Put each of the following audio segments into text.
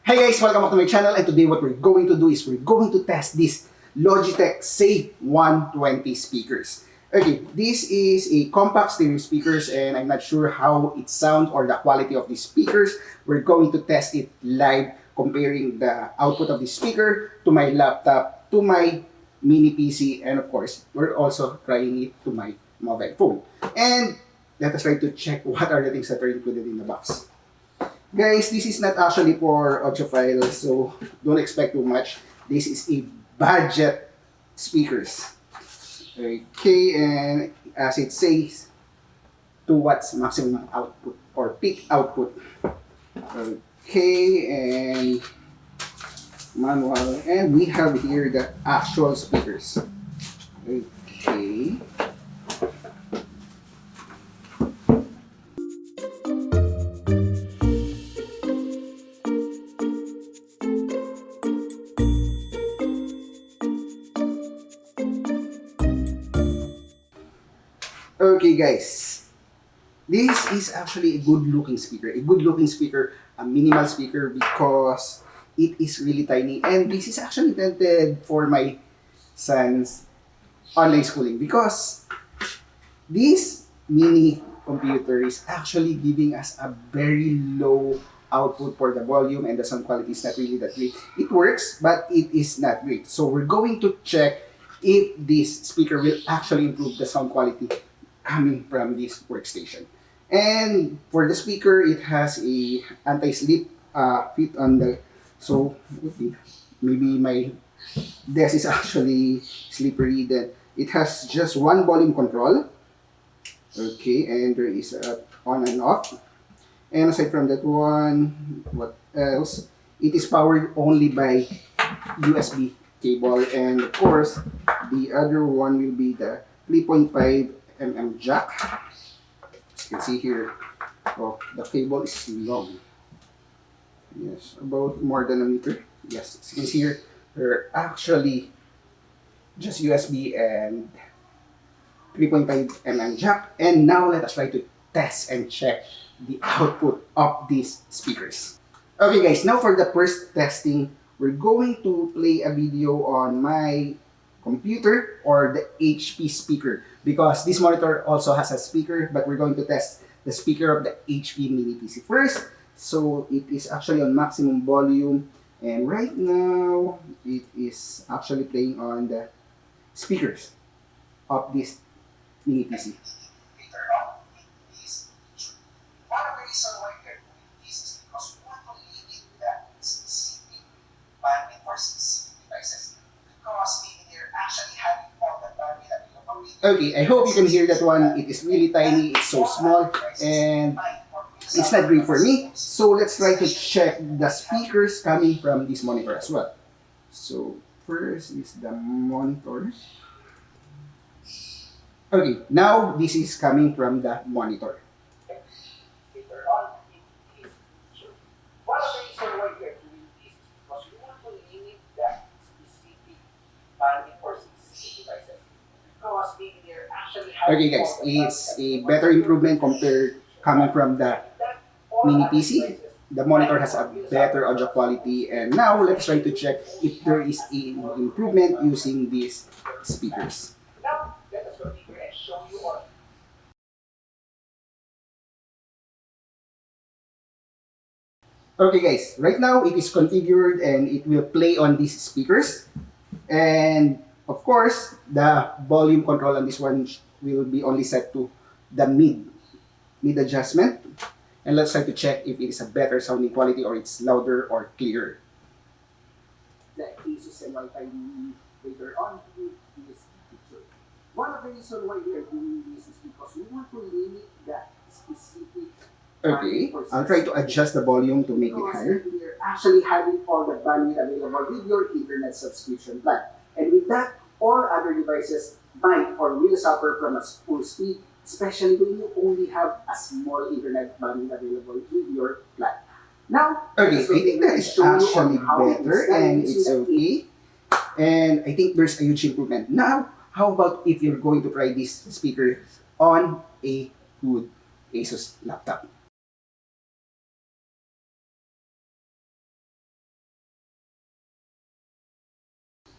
Hey guys, welcome back to my channel, and today what we're going to do is we're going to test this Logitech Z120 speakers. Okay, this is a compact stereo speakers and I'm not sure how it sounds or the quality of the speakers. We're going to test it live, comparing the output of the speaker to my laptop, to my mini PC, and of course, we're also trying it to my mobile phone. And let us try to check what are the things that are included in the box. Guys, this is not actually for audiophile, so don't expect too much. This is a budget speakers. Okay, and as it says, 2 watts maximum output or peak output. Okay, and manual, and we have here the actual speakers. Okay. Okay guys, this is actually a good looking speaker. A minimal speaker because it is really tiny, and this is actually intended for my son's online schooling because this mini computer is actually giving us a very low output for the volume, and the sound quality is not really that great. It works, but it is not great. So we're going to check if this speaker will actually improve the sound quality coming from this workstation. And for the speaker, it has a anti-slip fit on the, so okay, maybe my desk is actually slippery. Then it has just one volume control. Okay, and there is a on and off. And aside from that one, what else? It is powered only by USB cable, and of course, the other one will be the 3.5 jack. As you can see here, oh, the cable is long. Yes, about more than a meter. Yes, as you can see here, they're actually just USB and 3.5 jack. And now let us try to test and check the output of these speakers. Okay guys, now for the first testing, we're going to play a video on my computer or the HP speaker, because this monitor also has a speaker, but we're going to test the speaker of the HP mini PC first. So it is actually on maximum volume, and right now it is actually playing on the speakers of this mini PC. Okay, I hope you can hear that one. It is really tiny, it's so small, and it's not great for me. So let's try to check the speakers coming from this monitor as well. So first is the monitor. Okay, now this is coming from the monitor. Okay guys, it's a better improvement compared coming from the mini PC. The monitor has a better audio quality, and now let's try to check if there is an improvement using these speakers. Okay guys, right now it is configured and it will play on these speakers. And of course, the volume control on this one will be only set to the mid adjustment. And let's try to check if it is a better sounding quality or it's louder or clearer. The Asus and Wi-Fi later on in this picture. One of the reasons why we are doing this is because we want to limit that specific. Okay, I'll try to adjust the volume to make it higher. You're actually having all the bandwidth available with your internet subscription plan. And with that, all other devices might or will suffer from a poor speed, especially when you only have a small internet bandwidth available with your plan. Now, okay, I think that is actually better and it's okay. And I think there's a huge improvement. Now, how about if you're going to try this speaker on a good Asus laptop?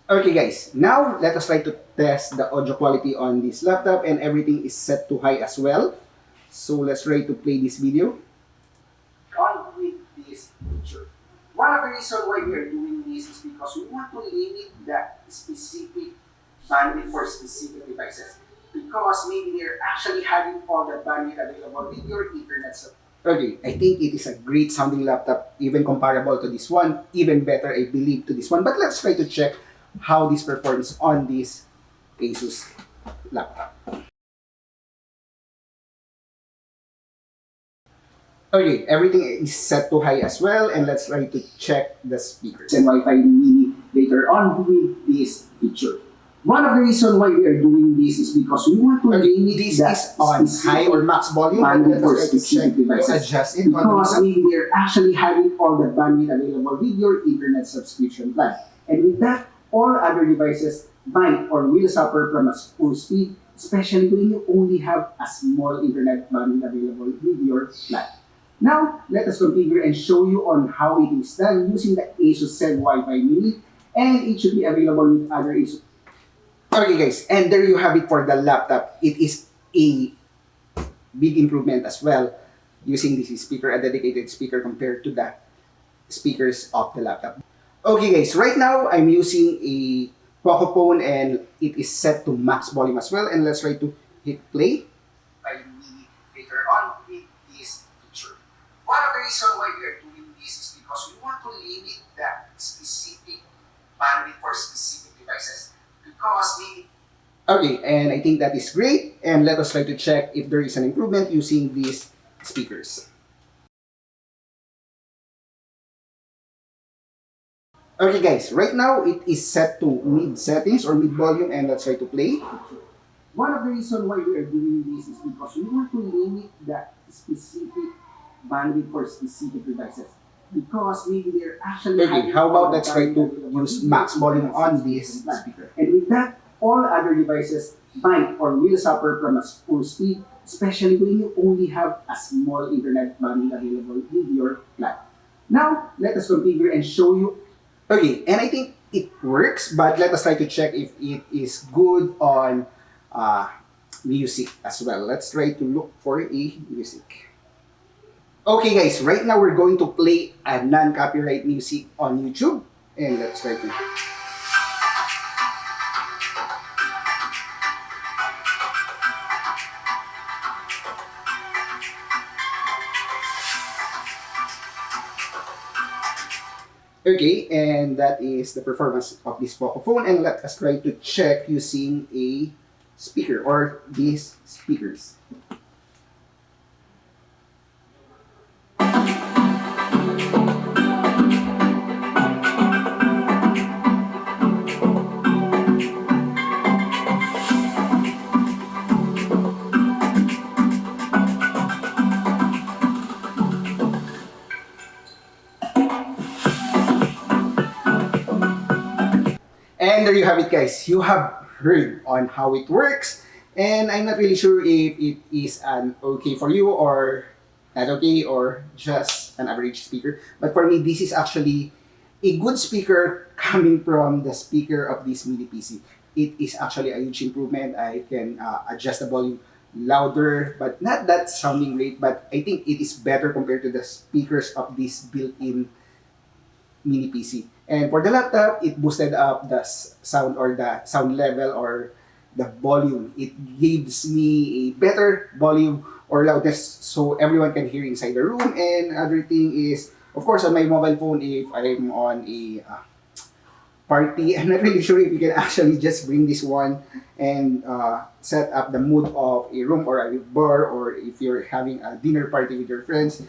Okay guys, now let us try to test the audio quality on this laptop, and everything is set to high as well. So let's try to play this video. On with this feature. One of the reasons why we are doing this is because we want to limit the specific bandwidth for specific devices. Because maybe they're actually having all the bandwidth available with your internet support. Okay, I think it is a great sounding laptop, even comparable to this one, even better I believe to this one. But let's try to check how this performs on this Asus laptop. Okay, everything is set to high as well, and let's try to check the speakers and Wi-Fi mini later on with this feature. One of the reasons why we are doing this is because we want to limit this is on high or max volume, and for specific devices. Adjust it because maybe they're actually having all the bandwidth available with your internet subscription plan. And with that, all other devices might or will suffer from a poor speed, especially when you only have a small internet bandwidth available with your plan. Now, let us configure and show you on how it is done using the Asus Z120 Mini, and it should be available with other Asus. Okay guys, and there you have it for the laptop. It is a big improvement as well using this speaker, a dedicated speaker compared to the speakers of the laptop. Okay guys, right now I'm using a Poco phone and it is set to max volume as well, and let's try to hit play. I need later on with this feature. One of the reasons why we are doing this is because we want to limit the specific bandwidth for specific devices. Because we... Okay, and I think that is great, and let us try to check if there is an improvement using these speakers. Okay guys, right now it is set to mid settings or mid volume, and let's try to play. One of the reasons why we are doing this is because we want to limit the specific bandwidth for specific devices. Because maybe they're actually... Okay, how about let's try to use max volume on this speaker. And with that, all other devices might or will suffer from a poor speed, especially when you only have a small internet bandwidth available with your plan. Now, let us configure and show you. Okay, and I think it works, but let us try to check if it is good on music as well. Let's try to look for a music. Okay guys, right now we're going to play a non-copyright music on YouTube, and let's try to... Okay, and that is the performance of this Poco phone, and let us try to check using a speaker or these speakers. And there you have it guys, you have heard on how it works, and I'm not really sure if it is an okay for you or not okay or just an average speaker. But for me, this is actually a good speaker coming from the speaker of this mini PC. It is actually a huge improvement. I can adjust the volume louder, but not that sounding great, but I think it is better compared to the speakers of this built-in mini PC. And for the laptop, it boosted up the sound or the sound level or the volume. It gives me a better volume or loudness so everyone can hear inside the room. And other thing is, of course, on my mobile phone, if I'm on a party, I'm not really sure if you can actually just bring this one and set up the mood of a room or a bar, or if you're having a dinner party with your friends,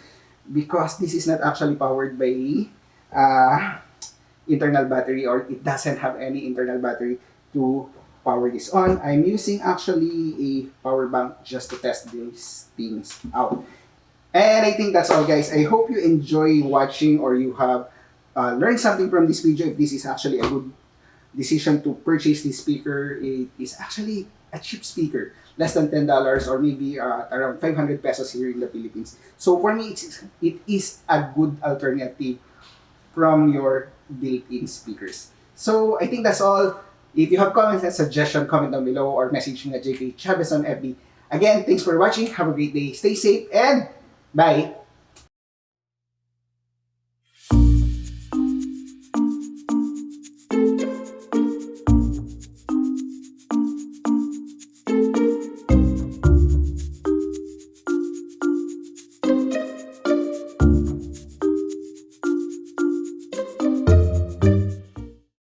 because this is not actually powered by internal battery, or it doesn't have any internal battery to power this on. I'm using actually a power bank just to test these things out. And I think that's all guys. I hope you enjoy watching or you have learned something from this video. If this is actually a good decision to purchase this speaker, it is actually a cheap speaker, less than $10 or maybe around 500 pesos here in the Philippines. So for me, it is a good alternative from your built-in speakers. So, I think that's all. If you have comments and suggestion, comment down below or message me at JK Chavez on FB. Again, thanks for watching. Have a great day. Stay safe and bye!